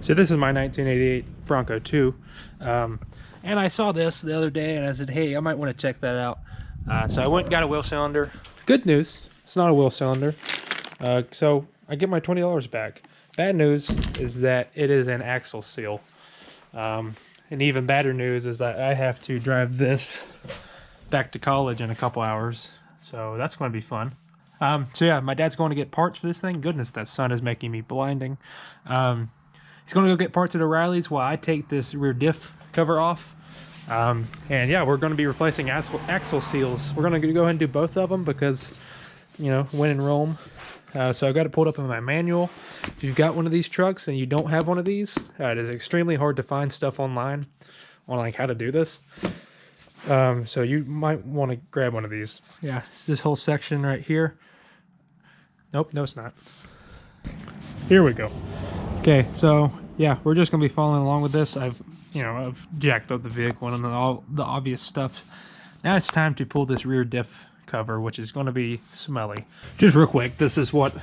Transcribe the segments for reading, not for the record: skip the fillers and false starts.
So this is my 1988 Bronco 2, and I saw this the other day and I said, hey, I might want to check that out. So I went and got a wheel cylinder. Good news, it's not a wheel cylinder, so I get my $20 back. Bad news is that it is an axle seal, and even badder news is that I have to drive this back to college in a couple hours, so that's going to be fun. So yeah, my dad's going to get parts for this thing. Goodness, that sun is making me blinding. He's going to go get parts at O'Reilly's while I take this rear diff cover off. And yeah, we're going to be replacing axle seals. We're going to go ahead and do both of them because, you know, when in Rome. So I've got it pulled up in my manual. If you've got one of these trucks and you don't have one of these, it is extremely hard to find stuff online on like how to do this. So you might want to grab one of these. Yeah, it's this whole section right here. Nope, no it's not. Here we go. Okay, so yeah, we're just gonna be following along with this. I've jacked up the vehicle and all the obvious stuff. Now it's time to pull this rear diff cover, which is going to be smelly. Just real quick, this is what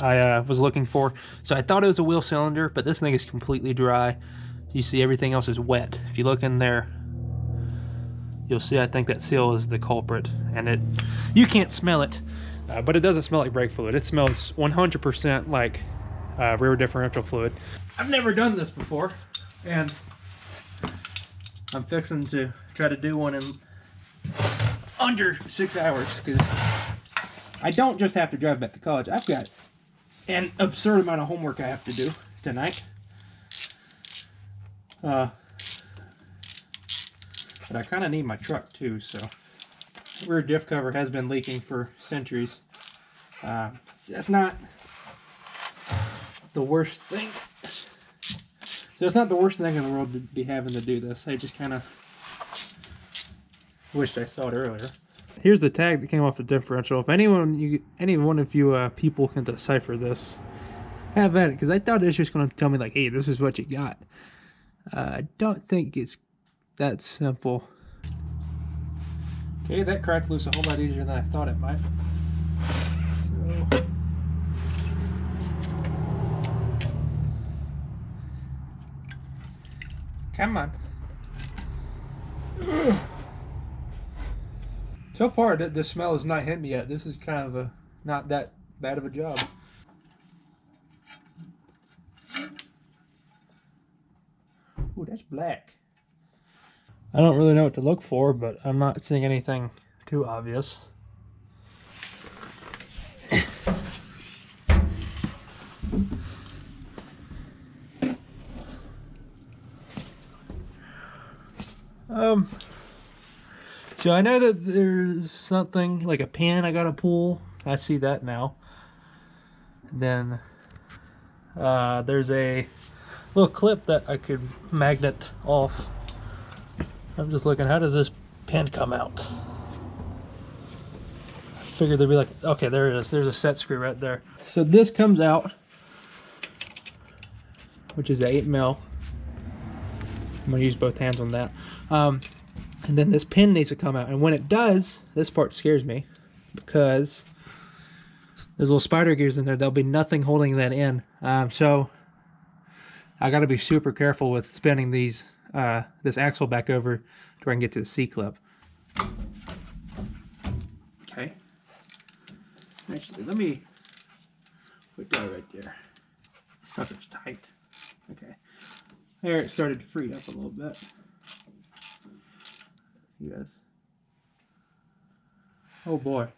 I was looking for. So I thought it was a wheel cylinder, but this thing is completely dry. You see everything else is wet. If you look in there, you'll see I think that seal is the culprit, and you can't smell it, but it doesn't smell like brake fluid. It smells 100% like rear differential fluid. I've never done this before, and I'm fixing to try to do one in under 6 hours because I don't just have to drive back to college. I've got an absurd amount of homework I have to do tonight. But I kind of need my truck too, so rear diff cover has been leaking for centuries. That's not the worst thing. So it's not the worst thing in the world to be having to do this. I just kind of wished I saw it earlier. Here's the tag that came off the differential. If any one of you people can decipher this, have at it, because I thought it was just going to tell me like, hey, this is what you got. I don't think it's that simple. Okay, that cracked loose a whole lot easier than I thought it might. So. Come on. So far, the smell has not hit me yet. This is kind of not that bad of a job. Ooh, that's black. I don't really know what to look for, but I'm not seeing anything too obvious. So I know that there's something like a pin I gotta pull. I see that now. And then there's a little clip that I could magnet off. I'm just looking, how does this pin come out? I figured there'd be like, okay, there it is. There's a set screw right there. So this comes out, which is 8mm. I'm gonna use both hands on that. And then this pin needs to come out. And when it does, this part scares me because there's little spider gears in there. There'll be nothing holding that in. So I got to be super careful with spinning these this axle back over to where I can get to the C-clip. Okay. Actually, let me put that right there. Sucker's tight. Okay. There, it started to free up a little bit. Yes. Oh boy.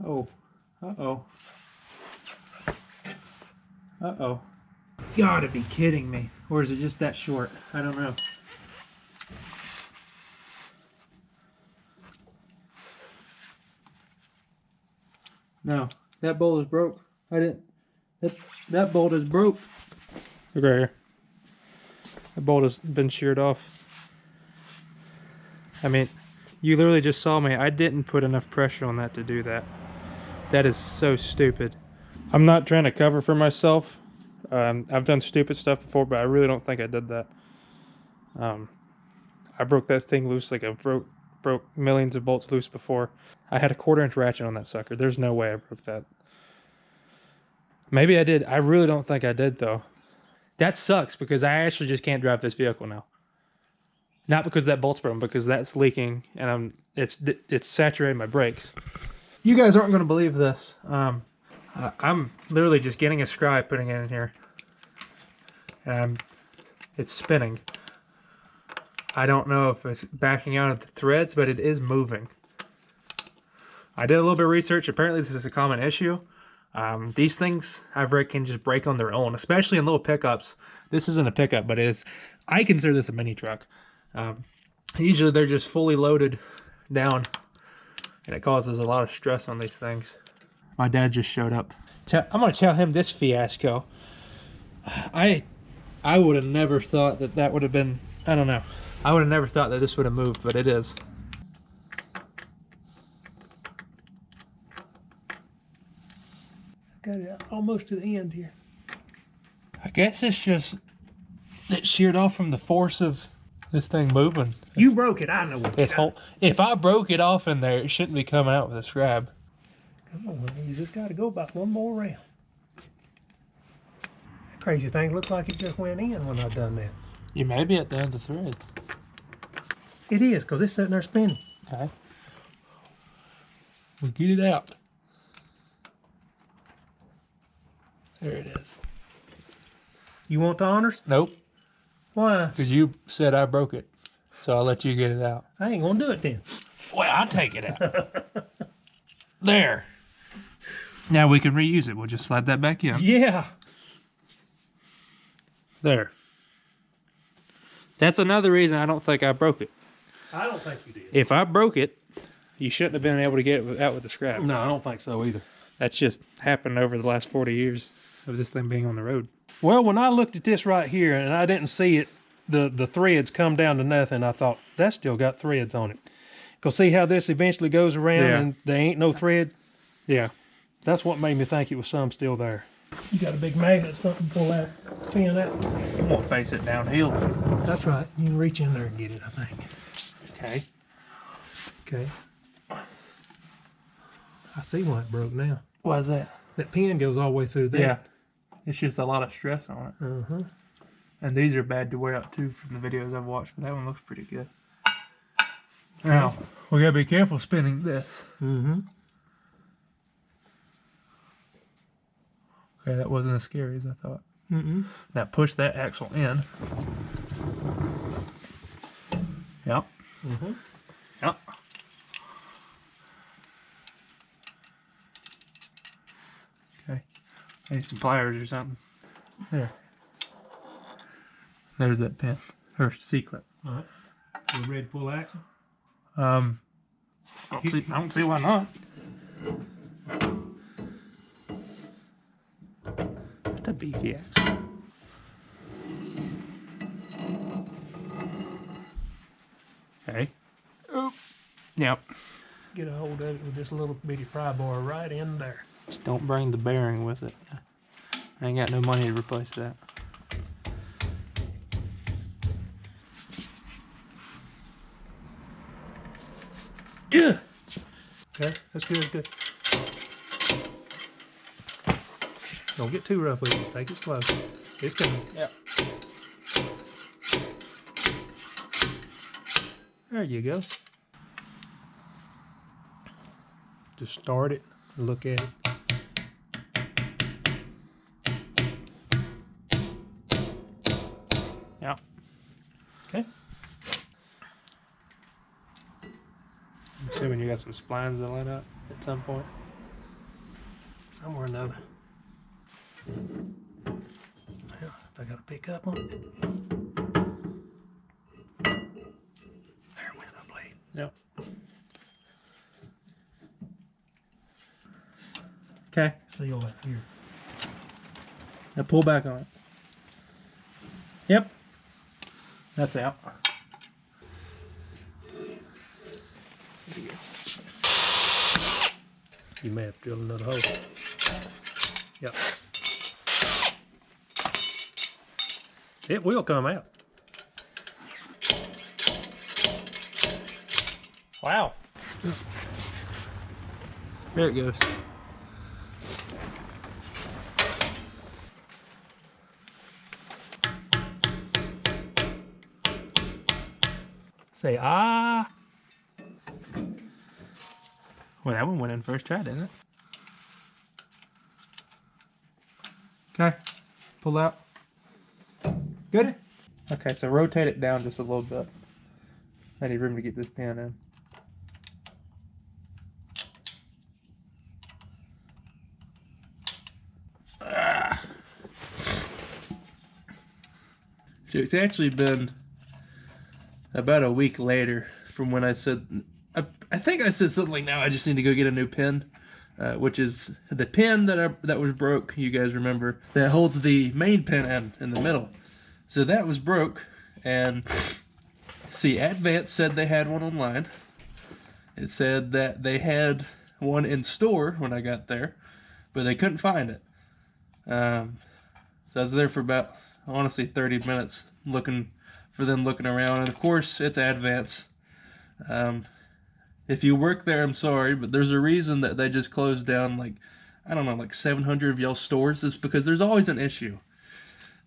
Oh. Uh-oh. Uh-oh. Gotta be kidding me. Or is it just that short? I don't know. No. That bolt is broke. That bolt is broke. Look right here. The bolt has been sheared off. I mean, you literally just saw me. I didn't put enough pressure on that to do that. That is so stupid. I'm not trying to cover for myself. I've done stupid stuff before, but I really don't think I did that. I broke that thing loose like I've broke millions of bolts loose before. I had a 1/4 inch ratchet on that sucker. There's no way I broke that. Maybe I did. I really don't think I did though. That sucks because I actually just can't drive this vehicle now. Not because that bolt's broken, because that's leaking and it's saturating my brakes. You guys aren't going to believe this. I'm literally just getting a scribe, putting it in here, and it's spinning. I don't know if it's backing out of the threads, but it is moving. I did a little bit of research. Apparently this is a common issue. These things I've read can just break on their own, especially in little pickups. This isn't a pickup, but I consider this a mini truck. Usually they're just fully loaded down, and it causes a lot of stress on these things. My dad just showed up. I'm gonna tell him this fiasco. I would have never thought that would have been, I don't know. I would have never thought that this would have moved, but it is. Got it almost to the end here. I guess it's sheared off from the force of this thing moving. You broke it, I know what It's if I broke it off in there, it shouldn't be coming out with a scrap. Come on, you just got to go about one more round. That crazy thing looked like it just went in when I done that. You may be at the end of the threads. It is, because it's sitting there spinning. Okay. We'll get it out. There it is. You want the honors? Nope. Why? Because you said I broke it. So I'll let you get it out. I ain't going to do it then. Well, I'll take it out. There. Now we can reuse it. We'll just slide that back in. Yeah. There. That's another reason I don't think I broke it. I don't think you did. If I broke it, you shouldn't have been able to get it out with the scrap. No, I don't think so either. That's just happened over the last 40 years of this thing being on the road. Well, when I looked at this right here and I didn't see it, the threads come down to nothing, I thought, that's still got threads on it. Because see how this eventually goes around and there ain't no thread? Yeah. That's what made me think it was some still there. You got a big magnet or something, pull that pin out. I'm going to face it downhill. That's right. You can reach in there and get it, I think. Okay. Okay. I see why it broke now. Why is that? That pin goes all the way through there. Yeah. It's just a lot of stress on it. Uh-huh. And these are bad to wear out too from the videos I've watched, but that one looks pretty good. Now, we gotta be careful spinning this. Mm-hmm. Okay, that wasn't as scary as I thought. Mm-hmm. Now push that axle in. Yep. Mm-hmm. Yep. Okay. I need some pliers or something. There. There's that pin. Or C-clip. All right. You ready to pull action? I don't see why not. That's a beefy axle. Okay. Oop. Yep. Get a hold of it with this little bitty pry bar right in there. Just don't bring the bearing with it. I ain't got no money to replace that. Yeah. Okay, that's good, good. Don't get too rough with it. Just take it slow. It's coming. Yep. There you go. Just start it and look at it. Yep. Okay. I'm assuming you got some splines that line up at some point. Somewhere or another. Well, if I got to pick up on it. There went the blade. Yep. Okay. Seal that here. Now pull back on it. Yep. That's out. You may have to drill another hole. Yep. It will come out. Wow. There it goes. Say, ah. Well, that one went in first try, didn't it? Okay, pull out. Good. Okay, so rotate it down just a little bit. I need room to get this pin in. So it's actually been about a week later from when I said, I think I said something like, now I just need to go get a new pin, which is the pin that was broke, you guys remember, that holds the main pin in the middle. So that was broke, and see, Advance said they had one online. It said that they had one in store when I got there, but they couldn't find it. So I was there for about, I want to say 30 minutes looking around, and of course it's Advance. If you work there, I'm sorry, but there's a reason that they just closed down, like, I don't know, like 700 of y'all's stores. It's because there's always an issue.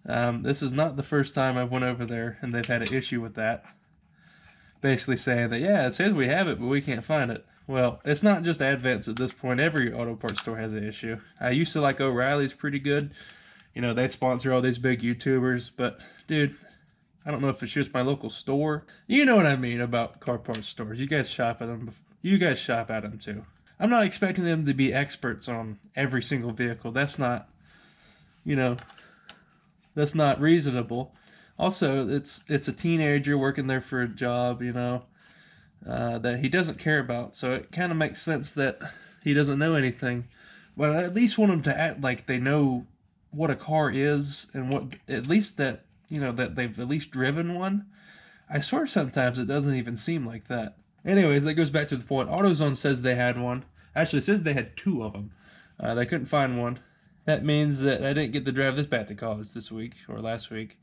This is not the first time I've went over there and they've had an issue with that. Basically saying that, yeah, it says we have it, but we can't find it. Well, it's not just Advance at this point. Every auto parts store has an issue. I used to like O'Reilly's pretty good. You know, they sponsor all these big YouTubers, but dude, I don't know if it's just my local store. You know what I mean about car parts stores. You guys shop at them. You guys shop at them too. I'm not expecting them to be experts on every single vehicle. That's not, you know, that's not reasonable. Also, it's a teenager working there for a job, you know, that he doesn't care about. So it kind of makes sense that he doesn't know anything. But I at least want them to act like they know what a car is, and what, at least that, you know, that they've at least driven one. I swear sometimes it doesn't even seem like that. Anyways, that goes back to the point. AutoZone says they had one. Actually, it says they had two of them. They couldn't find one. That means that I didn't get to drive this back to college this week, or last week.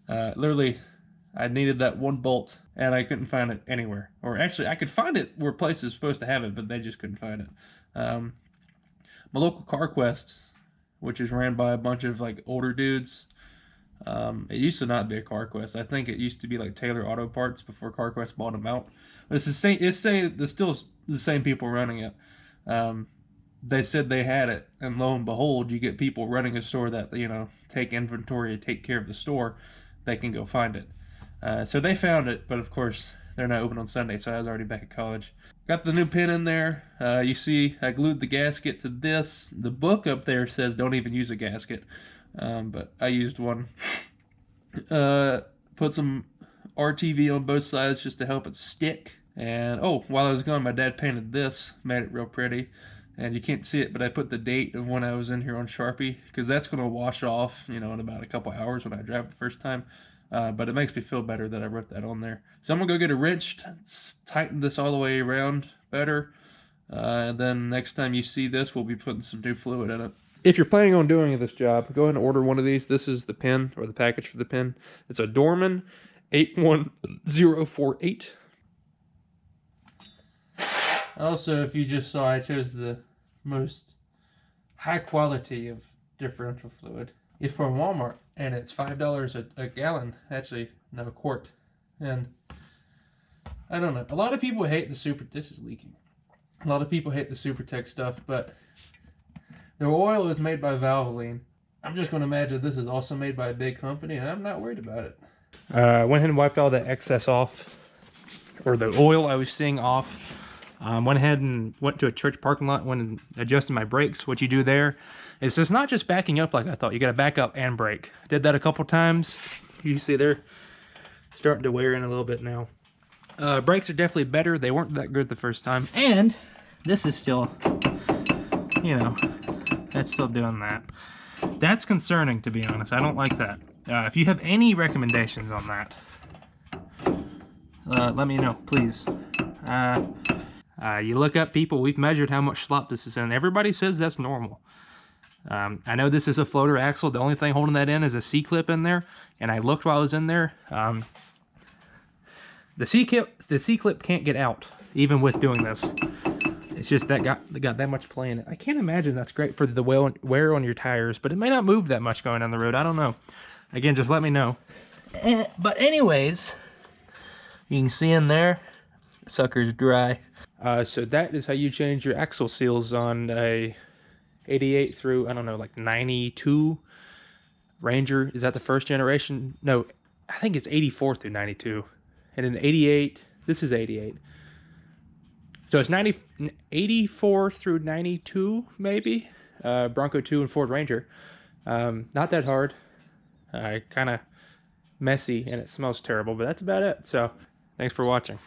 Literally, I needed that one bolt, and I couldn't find it anywhere. Or actually, I could find it where places supposed to have it, but they just couldn't find it. My local CarQuest, which is ran by a bunch of like older dudes. It used to not be a CarQuest. I think it used to be like Taylor Auto Parts before CarQuest bought them out. But it's the same. It's still the same people running it. They said they had it, and lo and behold, you get people running a store that, you know, take inventory, take care of the store. They can go find it. So they found it, but of course they're not open on Sunday, so I was already back at college. Got the new pin in there. You see, I glued the gasket to this. The book up there says don't even use a gasket. But I used one. Put some RTV on both sides just to help it stick. And oh, while I was gone, my dad painted this, made it real pretty. And you can't see it, but I put the date of when I was in here on Sharpie, because that's going to wash off, you know, in about a couple hours when I drive it the first time. But it makes me feel better that I wrote that on there. So I'm going to go get a wrench, tighten this all the way around better. And then next time you see this, we'll be putting some new fluid in it. If you're planning on doing this job, go ahead and order one of these. This is the pin, or the package for the pin. It's a Dorman 81048. Also, if you just saw, I chose the most high quality of differential fluid. It's from Walmart, and it's $5 a gallon. Actually, no, a quart. And I don't know. A lot of people hate the this is leaking. A lot of people hate the SuperTech stuff, but the oil is made by Valvoline. I'm just going to imagine this is also made by a big company, and I'm not worried about it. Went ahead and wiped all the excess off, or the oil I was seeing off. Went ahead and went to a church parking lot, went and adjusted my brakes. What you do there is it's not just backing up like I thought. You got to back up and brake. Did that a couple times. You see they're starting to wear in a little bit now. Brakes are definitely better. They weren't that good the first time. And this is still, you know, that's still doing that. That's concerning, to be honest. I don't like that. If you have any recommendations on that, let me know, please. You look up people, we've measured how much slop this is in. Everybody says that's normal. I know this is a floater axle. The only thing holding that in is a C-clip in there. And I looked while I was in there. The C-clip can't get out, even with doing this. It's just that got that much play in it. I can't imagine that's great for the wear on your tires, but it may not move that much going down the road. I don't know. Again, just let me know. But anyways, You can see in there, sucker's dry. So that is how you change your axle seals on a 88 through, I don't know, like 92 Ranger. Is that the first generation? No, I think it's 84 through 92. And in 88, this is 88. So it's 84 through 92, maybe. Bronco 2 and Ford Ranger. Not that hard. Kind of messy, and it smells terrible, but that's about it. So thanks for watching.